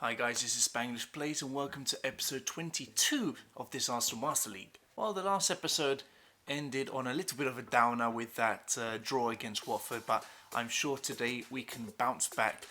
Hi guys, this is Spanglish Plays and welcome to episode 22 of this Arsenal Master League. Well, the last episode ended on a little bit of a downer with that draw against Watford, but I'm sure today we can bounce back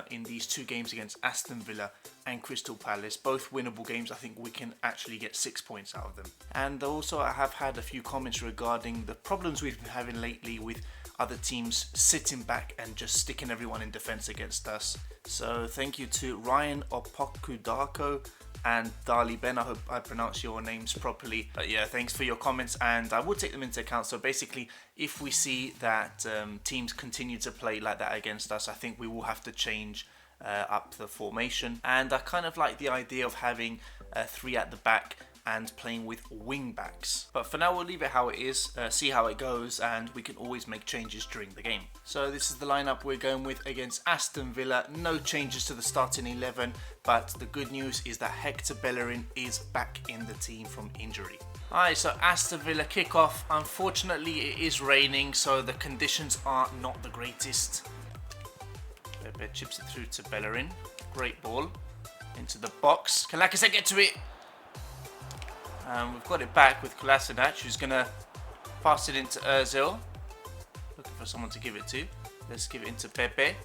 in these two games against Aston Villa and Crystal Palace. Both winnable games. I think we can actually get 6 points out of them. And also I have had a few comments regarding the problems we've been having lately with other teams sitting back and just sticking everyone in defence against us. So thank you to Ryan Opokudako and Dali Ben. I hope I pronounce your names properly. But yeah, thanks for your comments and I will take them into account. So basically, if we see that teams continue to play like that against us, I think we will have to change up the formation. And I kind of like the idea of having 3 at the back and playing with wing backs. But for now we'll leave it how it is, see how it goes, and we can always make changes during the game. So this is the lineup we're going with against Aston Villa. No changes to the starting 11, but the good news is that Hector Bellerin is back in the team from injury. Alright, so Aston Villa kickoff. Unfortunately it is raining, so the conditions are not the greatest. Pepe chips it through to Bellerin. Great ball into the box. Can Lacazette get to it? We've got it back with Kolasinac, who's going to pass it into Ozil. Looking for someone to give it to. Let's give it into Pepe.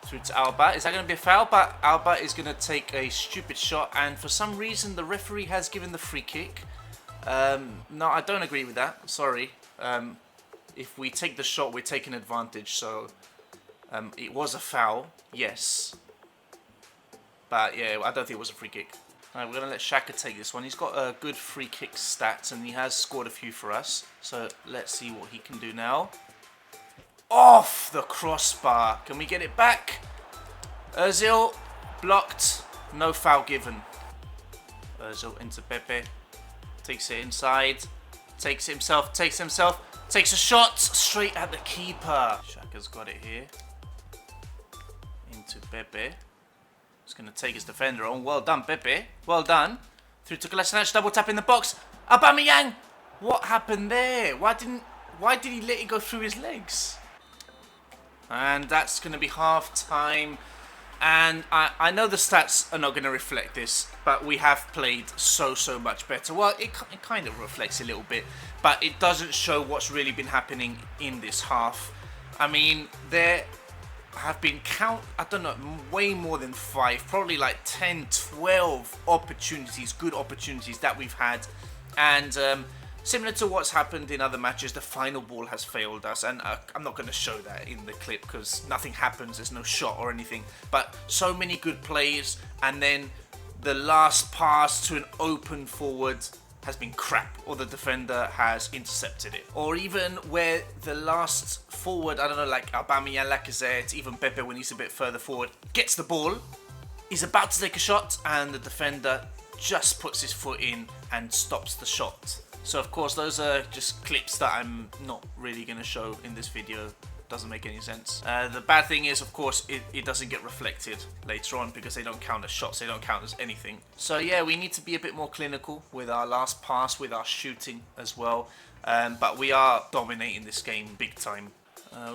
Through to Alba. Is that going to be a foul? But Alba is going to take a stupid shot. And for some reason, the referee has given the free kick. No, I don't agree with that. Sorry. If we take the shot, we're taking advantage. So it was a foul. Yes. But yeah, I don't think it was a free kick. Alright, we're going to let Xhaka take this one. He's got a good free kick stats and he has scored a few for us. So let's see what he can do now. Off the crossbar. Can we get it back? Ozil blocked. No foul given. Ozil into Pepe. Takes it inside. Takes it himself. Takes a shot straight at the keeper. Xhaka's got it here. Into Pepe. He's going to take his defender on. Well done, Pepe. Well done. Through to Kolasinac, double tap in the box. Aubameyang! What happened there? Why did he let it go through his legs? And that's going to be half time. And I know the stats are not going to reflect this, but we have played so much better. Well, it kind of reflects a little bit, but it doesn't show what's really been happening in this half. I mean, there have been way more than 5, probably like 10, 12 opportunities, good opportunities that we've had. And similar to what's happened in other matches, the final ball has failed us. And I'm not going to show that in the clip because nothing happens, there's no shot or anything. But so many good plays, and then the last pass to an open forward has been crap, or the defender has intercepted it. Or even where the last forward, I don't know, like Aubameyang, Lacazette, even Pepe when he's a bit further forward, gets the ball, is about to take a shot, and the defender just puts his foot in and stops the shot. So of course those are just clips that I'm not really going to show in this video. Doesn't make any sense. The bad thing is, of course, it doesn't get reflected later on because they don't count as shots, they don't count as anything. So yeah, we need to be a bit more clinical with our last pass, with our shooting as well. But we are dominating this game big time.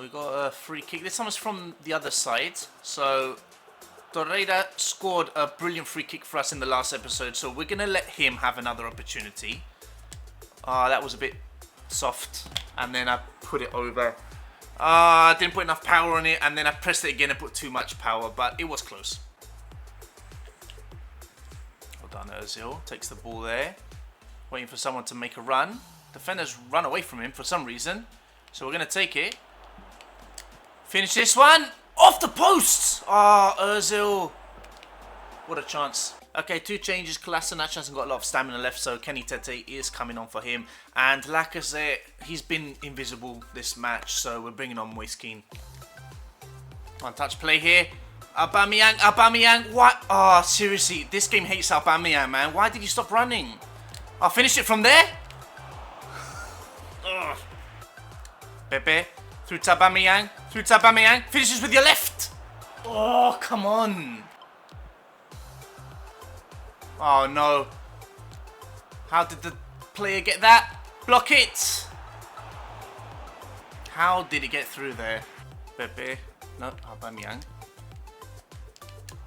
We got a free kick. This time is from the other side. So Torreira scored a brilliant free kick for us in the last episode, so we're going to let him have another opportunity. That was a bit soft, and then I put it over. I didn't put enough power on it, and then I pressed it again and put too much power, but it was close. Well done, Ozil. Takes the ball there. Waiting for someone to make a run. Defenders run away from him for some reason. So we're going to take it. Finish this one. Off the post! Ozil. What a chance. Okay, 2 changes. Kolasinac hasn't got a lot of stamina left, so Kenny Tete is coming on for him. And Lacazette, he's been invisible this match, so we're bringing on Moise Kean. One touch play here. Aubameyang, what? Seriously, this game hates Aubameyang, man. Why did you stop running? I'll finish it from there. Pepe, through to Aubameyang, finishes with your left. Oh, come on. Oh no. How did the player get that? Block it! How did it get through there? Pepe. No, Aubameyang.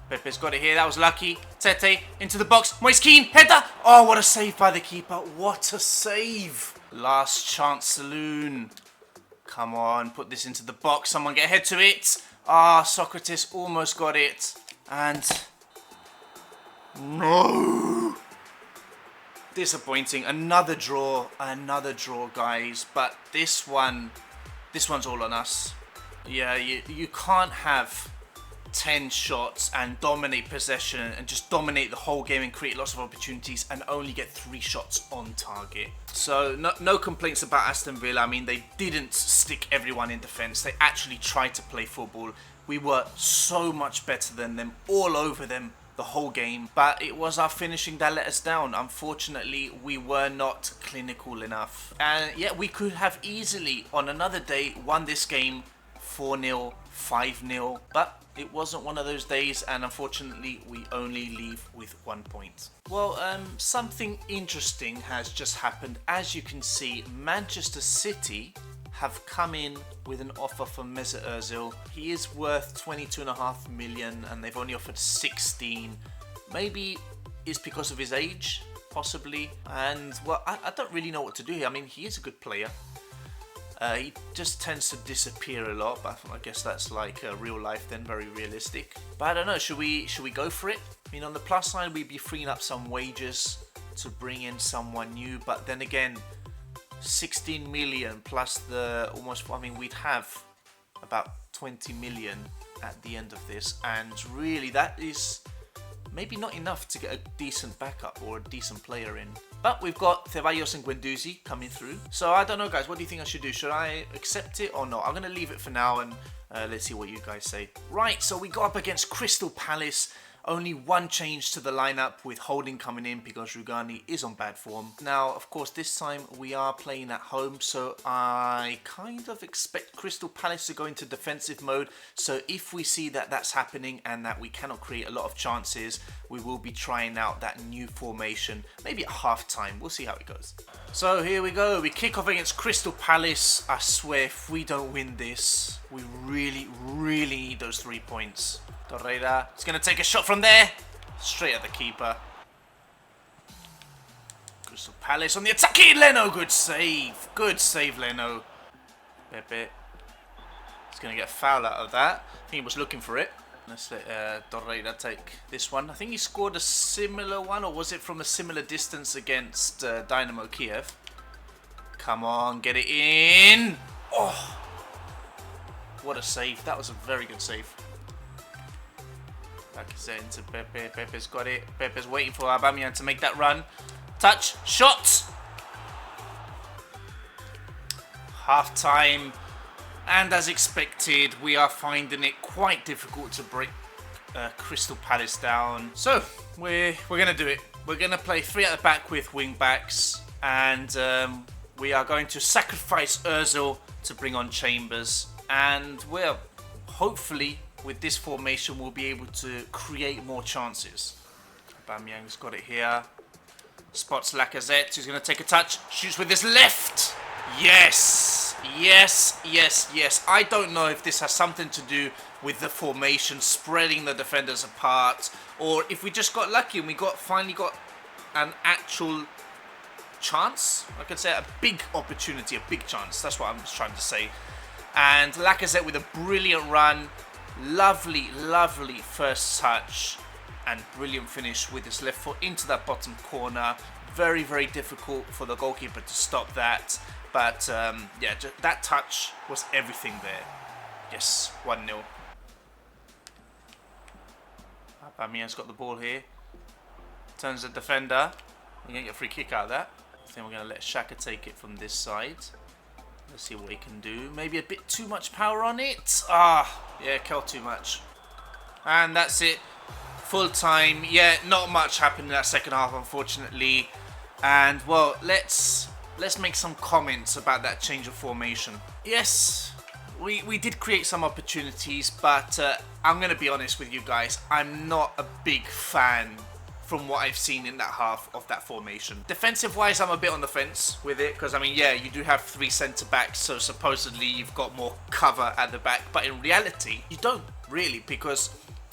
Pepe's got it here. That was lucky. Tete into the box. Moise Kean. Header. Oh, what a save by the keeper. What a save. Last chance saloon. Come on. Put this into the box. Someone get ahead to it. Ah, Socrates almost got it. And... no. Disappointing. Another draw, guys. But this one's all on us. Yeah, you can't have 10 shots and dominate possession and just dominate the whole game and create lots of opportunities and only get 3 shots on target. So no complaints about Aston Villa. I mean, they didn't stick everyone in defence. They actually tried to play football. We were so much better than them, all over them the whole game, but it was our finishing that let us down. Unfortunately, we were not clinical enough. And yeah, we could have easily, on another day, won this game 4-0, 5-0, but it wasn't one of those days, and unfortunately, we only leave with 1 point. Well, something interesting has just happened. As you can see, Manchester City have come in with an offer for Mesut Ozil. He is worth 22.5 million and they've only offered 16. Maybe it's because of his age, possibly. And well, I don't really know what to do here. I mean, he is a good player. He just tends to disappear a lot, but I guess that's like real life then, very realistic. But I don't know, should we go for it? I mean, on the plus side, we'd be freeing up some wages to bring in someone new, but then again, 16 million plus the almost, I mean, we'd have about 20 million at the end of this, and really that is maybe not enough to get a decent backup or a decent player in. But we've got Ceballos and Guendouzi coming through. So I don't know, guys, what do you think I should do? Should I accept it or not? I'm going to leave it for now and let's see what you guys say. Right, so we got up against Crystal Palace. Only one change to the lineup with Holding coming in because Rugani is on bad form. Now, of course, this time we are playing at home, so I kind of expect Crystal Palace to go into defensive mode. So if we see that that's happening and that we cannot create a lot of chances, we will be trying out that new formation, maybe at half-time. We'll see how it goes. So here we go. We kick off against Crystal Palace. I swear, if we don't win this, we really, really need those 3 points. Torreira is going to take a shot from there. Straight at the keeper. Crystal Palace on the attack. Leno, good save. Good save, Leno. Pepe. He's going to get a foul out of that. I think he was looking for it. Let's let Torreira take this one. I think he scored a similar one, or was it from a similar distance against Dynamo Kiev? Come on, get it in. Oh, what a save. That was a very good save. Like I said, into Pepe. Pepe's got it. Pepe's waiting for Aubameyang to make that run. Touch. Shot. Half time. And as expected, we are finding it quite difficult to break Crystal Palace down. So, we're going to do it. We're going to play 3 at the back with wing backs. And we are going to sacrifice Ozil to bring on Chambers. And we're hopefully, with this formation, we'll be able to create more chances. Aubameyang's got it here. Spots Lacazette, who's going to take a touch. Shoots with his left. Yes. Yes, yes, yes. I don't know if this has something to do with the formation, spreading the defenders apart, or if we just got lucky and we finally got an actual chance. I could say a big opportunity, a big chance. That's what I'm trying to say. And Lacazette with a brilliant run. Lovely, lovely first touch and brilliant finish with his left foot into that bottom corner. Very, very difficult for the goalkeeper to stop that. But yeah, that touch was everything there. Yes, 1-0. Aubameyang's got the ball here. Turns the defender. We're going to get a free kick out of that. I think we're going to let Xhaka take it from this side. Let's see what he can do. Maybe a bit too much power on it. Ah, yeah, Kel too much. And that's it. Full time. Yeah, not much happened in that second half, unfortunately. And, well, let's make some comments about that change of formation. Yes, we did create some opportunities, but I'm going to be honest with you guys. I'm not a big fan from what I've seen in that half of that formation. Defensive-wise, I'm a bit on the fence with it, because, I mean, yeah, you do have 3 centre-backs, so supposedly you've got more cover at the back, but in reality, you don't really, because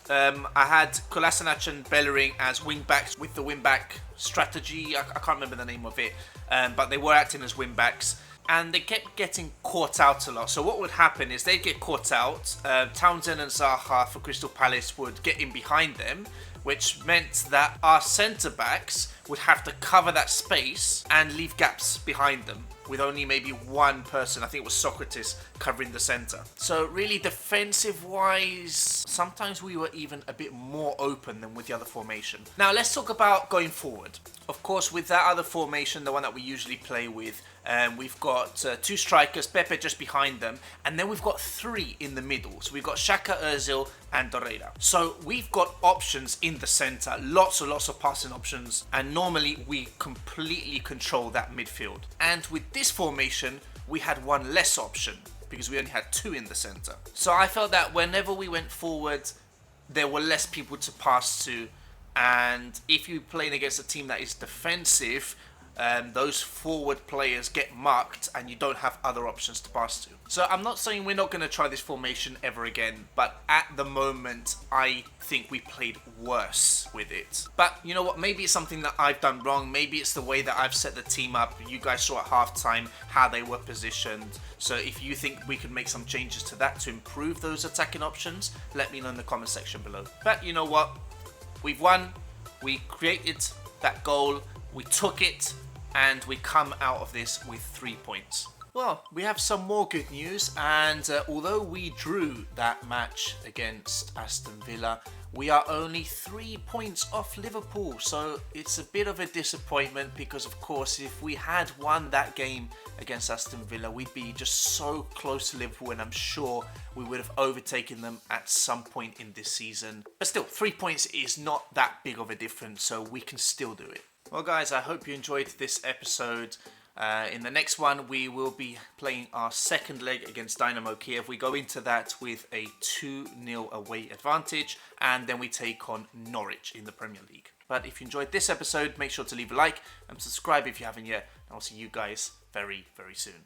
I had Kolasinac and Bellerin as wing-backs with the wing-back strategy. I can't remember the name of it, but they were acting as wing-backs. And they kept getting caught out a lot. So what would happen is they'd get caught out. Townsend and Zaha for Crystal Palace would get in behind them, which meant that our centre-backs would have to cover that space and leave gaps behind them, with only maybe one person, I think it was Socrates, covering the centre. So really defensive-wise, sometimes we were even a bit more open than with the other formation. Now let's talk about going forward. Of course, with that other formation, the one that we usually play with, we've got 2 strikers, Pepe just behind them, and then we've got 3 in the middle. So we've got Xhaka, Ozil, and Torreira. So we've got options in the centre, lots and lots of passing options, and normally we completely control that midfield. And with this formation, we had one less option because we only had 2 in the centre. So I felt that whenever we went forward, there were less people to pass to, and if you're playing against a team that is defensive, those forward players get marked and you don't have other options to pass to. So I'm not saying we're not going to try this formation ever again, but at the moment I think we played worse with it. But you know what, maybe it's something that I've done wrong, maybe it's the way that I've set the team up. You guys saw at halftime how they were positioned, so if you think we can make some changes to that to improve those attacking options, let me know in the comment section below. But you know what, we've won, we created that goal, we took it, and we come out of this with 3 points. Well, we have some more good news, and although we drew that match against Aston Villa, we are only 3 points off Liverpool, so it's a bit of a disappointment because, of course, if we had won that game against Aston Villa, we'd be just so close to Liverpool, and I'm sure we would have overtaken them at some point in this season. But still, 3 points is not that big of a difference, so we can still do it. Well guys, I hope you enjoyed this episode. In the next one, we will be playing our second leg against Dynamo Kiev. We go into that with a 2-0 away advantage, and then we take on Norwich in the Premier League. But if you enjoyed this episode, make sure to leave a like and subscribe if you haven't yet, and I'll see you guys very, very soon.